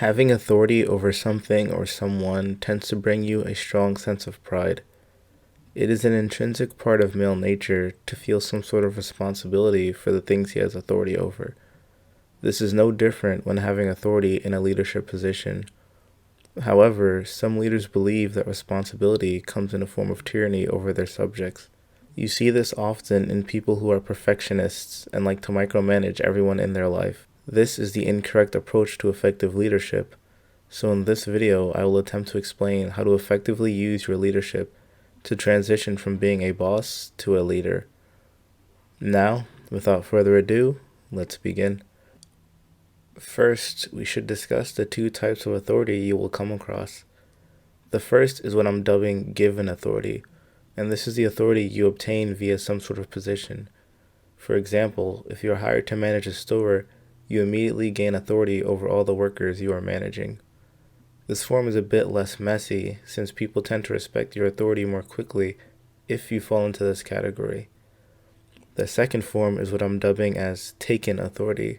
Having authority over something or someone tends to bring you a strong sense of pride. It is an intrinsic part of male nature to feel some sort of responsibility for the things he has authority over. This is no different when having authority in a leadership position. However, some leaders believe that responsibility comes in a form of tyranny over their subjects. You see this often in people who are perfectionists and like to micromanage everyone in their life. This is the incorrect approach to effective leadership. So in this video, I will attempt to explain how to effectively use your leadership to transition from being a boss to a leader. Now, without further ado, let's begin. First, we should discuss the two types of authority you will come across. The first is what I'm dubbing given authority, and this is the authority you obtain via some sort of position. For example, if you're hired to manage a store, you immediately gain authority over all the workers you are managing. This form is a bit less messy since people tend to respect your authority more quickly if you fall into this category. The second form is what I'm dubbing as taken authority,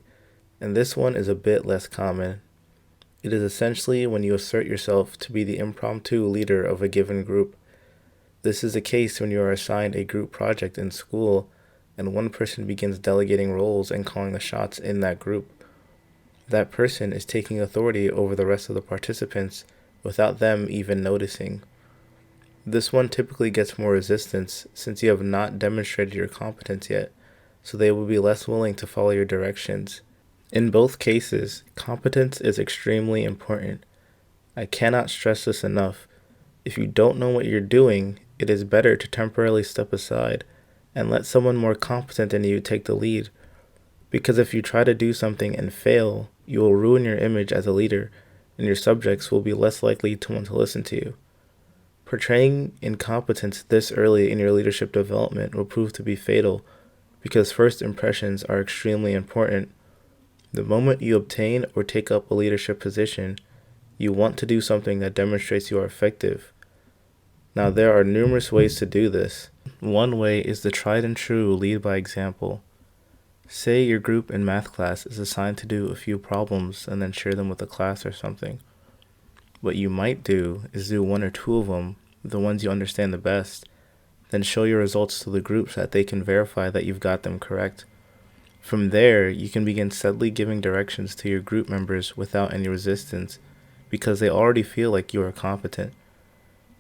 and this one is a bit less common. It is essentially when you assert yourself to be the impromptu leader of a given group. This is the case when you are assigned a group project in school and one person begins delegating roles and calling the shots in that group. That person is taking authority over the rest of the participants without them even noticing. This one typically gets more resistance since you have not demonstrated your competence yet, so they will be less willing to follow your directions. In both cases, competence is extremely important. I cannot stress this enough. If you don't know what you're doing, it is better to temporarily step aside and let someone more competent than you take the lead. Because if you try to do something and fail, you will ruin your image as a leader, and your subjects will be less likely to want to listen to you. Portraying incompetence this early in your leadership development will prove to be fatal, because first impressions are extremely important. The moment you obtain or take up a leadership position, you want to do something that demonstrates you are effective. Now, there are numerous ways to do this. One way is the tried and true lead by example. Say your group in math class is assigned to do a few problems and then share them with the class or something. What you might do is do one or two of them, the ones you understand the best, then show your results to the group so that they can verify that you've got them correct. From there, you can begin steadily giving directions to your group members without any resistance, because they already feel like you are competent.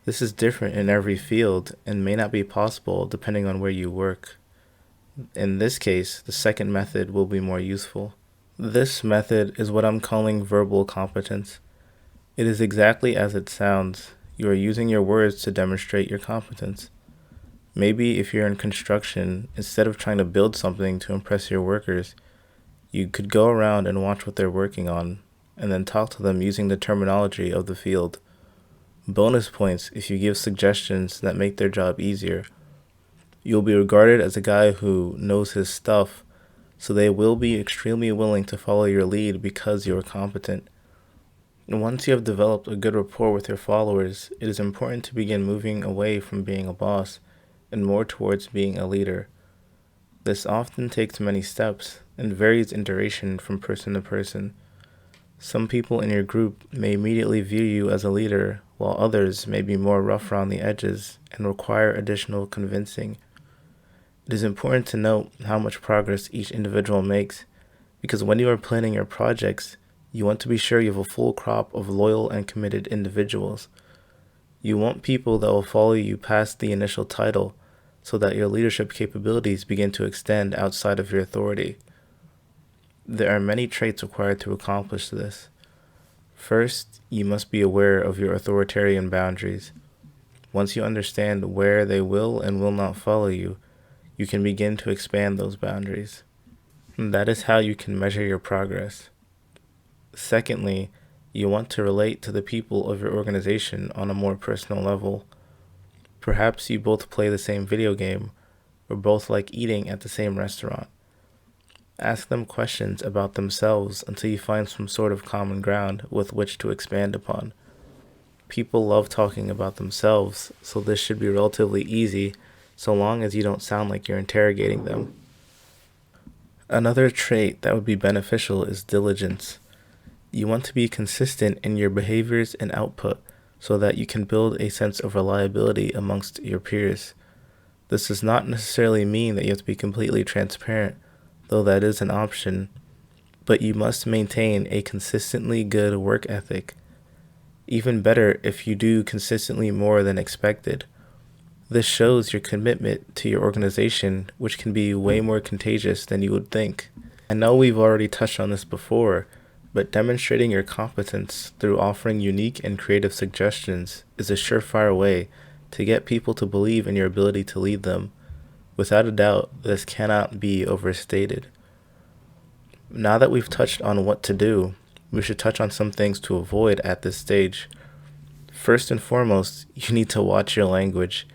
This is different in every field and may not be possible depending on where you work. In this case, the second method will be more useful. This method is what I'm calling verbal competence. It is exactly as it sounds. You are using your words to demonstrate your competence. Maybe if you're in construction, instead of trying to build something to impress your workers, you could go around and watch what they're working on, and then talk to them using the terminology of the field. Bonus points if you give suggestions that make their job easier. You'll be regarded as a guy who knows his stuff, so they will be extremely willing to follow your lead because you are competent. And once you have developed a good rapport with your followers, it is important to begin moving away from being a boss and more towards being a leader. This often takes many steps and varies in duration from person to person. Some people in your group may immediately view you as a leader, while others may be more rough around the edges and require additional convincing. It is important to note how much progress each individual makes, because when you are planning your projects, you want to be sure you have a full crop of loyal and committed individuals. You want people that will follow you past the initial title, so that your leadership capabilities begin to extend outside of your authority. There are many traits required to accomplish this. First, you must be aware of your authoritarian boundaries. Once you understand where they will and will not follow you, you can begin to expand those boundaries. And that is how you can measure your progress. Secondly, you want to relate to the people of your organization on a more personal level. Perhaps you both play the same video game, or both like eating at the same restaurant. Ask them questions about themselves until you find some sort of common ground with which to expand upon. People love talking about themselves, so this should be relatively easy, so long as you don't sound like you're interrogating them. Another trait that would be beneficial is diligence. You want to be consistent in your behaviors and output so that you can build a sense of reliability amongst your peers. This does not necessarily mean that you have to be completely transparent, though that is an option, but you must maintain a consistently good work ethic. Even better if you do consistently more than expected. This shows your commitment to your organization, which can be way more contagious than you would think. I know we've already touched on this before, but demonstrating your competence through offering unique and creative suggestions is a surefire way to get people to believe in your ability to lead them. Without a doubt, this cannot be overstated. Now that we've touched on what to do, we should touch on some things to avoid at this stage. First and foremost, you need to watch your language.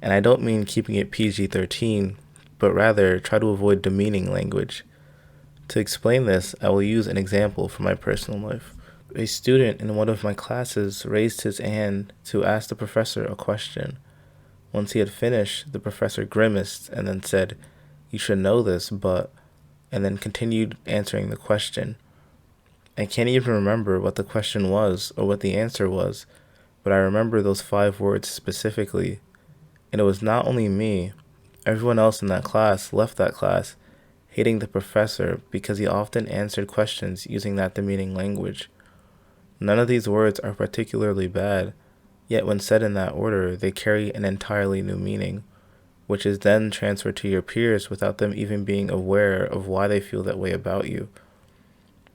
And I don't mean keeping it PG-13, but rather try to avoid demeaning language. To explain this, I will use an example from my personal life. A student in one of my classes raised his hand to ask the professor a question. Once he had finished, the professor grimaced and then said, "You should know this, but," and then continued answering the question. I can't even remember what the question was or what the answer was, but I remember those 5 words specifically. And it was not only me, everyone else in that class left that class hating the professor because he often answered questions using that demeaning language. None of these words are particularly bad, yet when said in that order, they carry an entirely new meaning, which is then transferred to your peers without them even being aware of why they feel that way about you.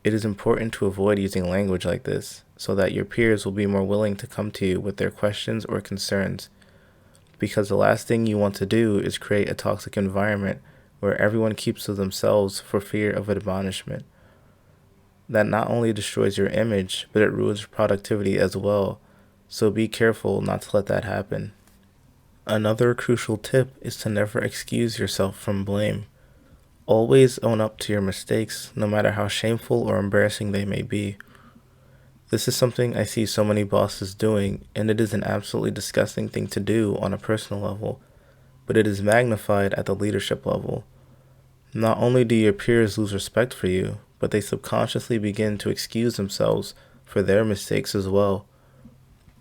It is important to avoid using language like this so that your peers will be more willing to come to you with their questions or concerns, because the last thing you want to do is create a toxic environment where everyone keeps to themselves for fear of admonishment. That not only destroys your image, but it ruins your productivity as well, so be careful not to let that happen. Another crucial tip is to never excuse yourself from blame. Always own up to your mistakes, no matter how shameful or embarrassing they may be. This is something I see so many bosses doing, and it is an absolutely disgusting thing to do on a personal level, but it is magnified at the leadership level. Not only do your peers lose respect for you, but they subconsciously begin to excuse themselves for their mistakes as well.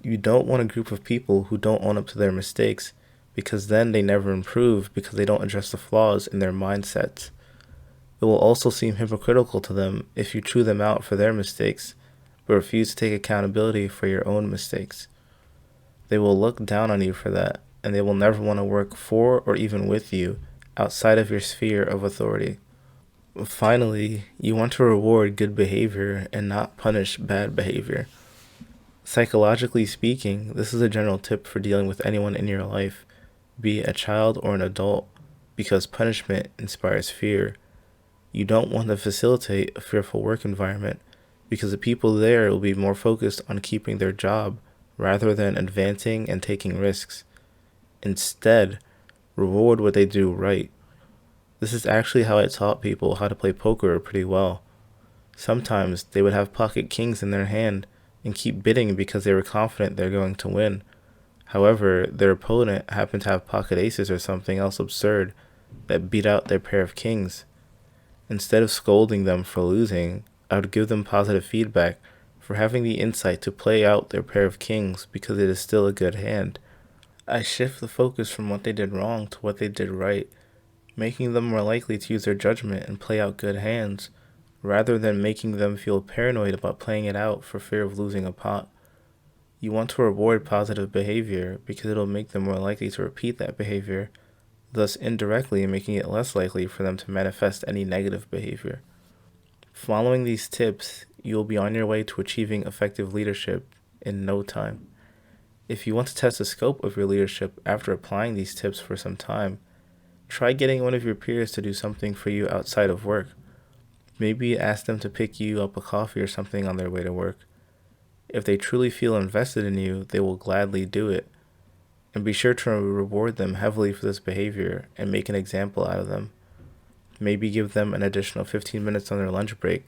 You don't want a group of people who don't own up to their mistakes, because then they never improve because they don't address the flaws in their mindsets. It will also seem hypocritical to them if you chew them out for their mistakes, but refuse to take accountability for your own mistakes. They will look down on you for that, and they will never want to work for or even with you outside of your sphere of authority. Finally, you want to reward good behavior and not punish bad behavior. Psychologically speaking, this is a general tip for dealing with anyone in your life, be it a child or an adult, because punishment inspires fear. You don't want to facilitate a fearful work environment because the people there will be more focused on keeping their job rather than advancing and taking risks. Instead, reward what they do right. This is actually how I taught people how to play poker pretty well. Sometimes they would have pocket kings in their hand and keep bidding because they were confident they're going to win. However, their opponent happened to have pocket aces or something else absurd that beat out their pair of kings. Instead of scolding them for losing, I would give them positive feedback for having the insight to play out their pair of kings because it is still a good hand. I shift the focus from what they did wrong to what they did right, making them more likely to use their judgment and play out good hands, rather than making them feel paranoid about playing it out for fear of losing a pot. You want to reward positive behavior because it'll make them more likely to repeat that behavior, thus indirectly making it less likely for them to manifest any negative behavior. Following these tips, you'll be on your way to achieving effective leadership in no time. If you want to test the scope of your leadership after applying these tips for some time, try getting one of your peers to do something for you outside of work. Maybe ask them to pick you up a coffee or something on their way to work. If they truly feel invested in you, they will gladly do it. And be sure to reward them heavily for this behavior and make an example out of them. Maybe give them an additional 15 minutes on their lunch break,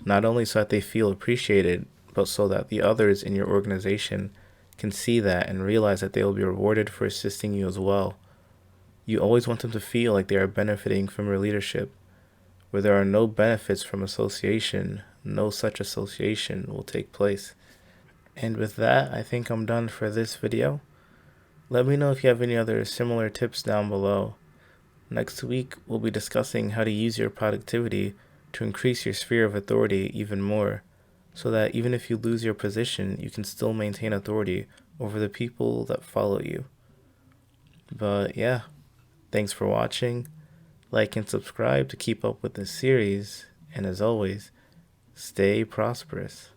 not only so that they feel appreciated, but so that the others in your organization can see that and realize that they will be rewarded for assisting you as well. You always want them to feel like they are benefiting from your leadership. Where there are no benefits from association, no such association will take place. And with that, I think I'm done for this video. Let me know if you have any other similar tips down below. Next week, we'll be discussing how to use your productivity to increase your sphere of authority even more, so that even if you lose your position, you can still maintain authority over the people that follow you. But yeah, thanks for watching. Like and subscribe to keep up with this series, and as always, stay prosperous.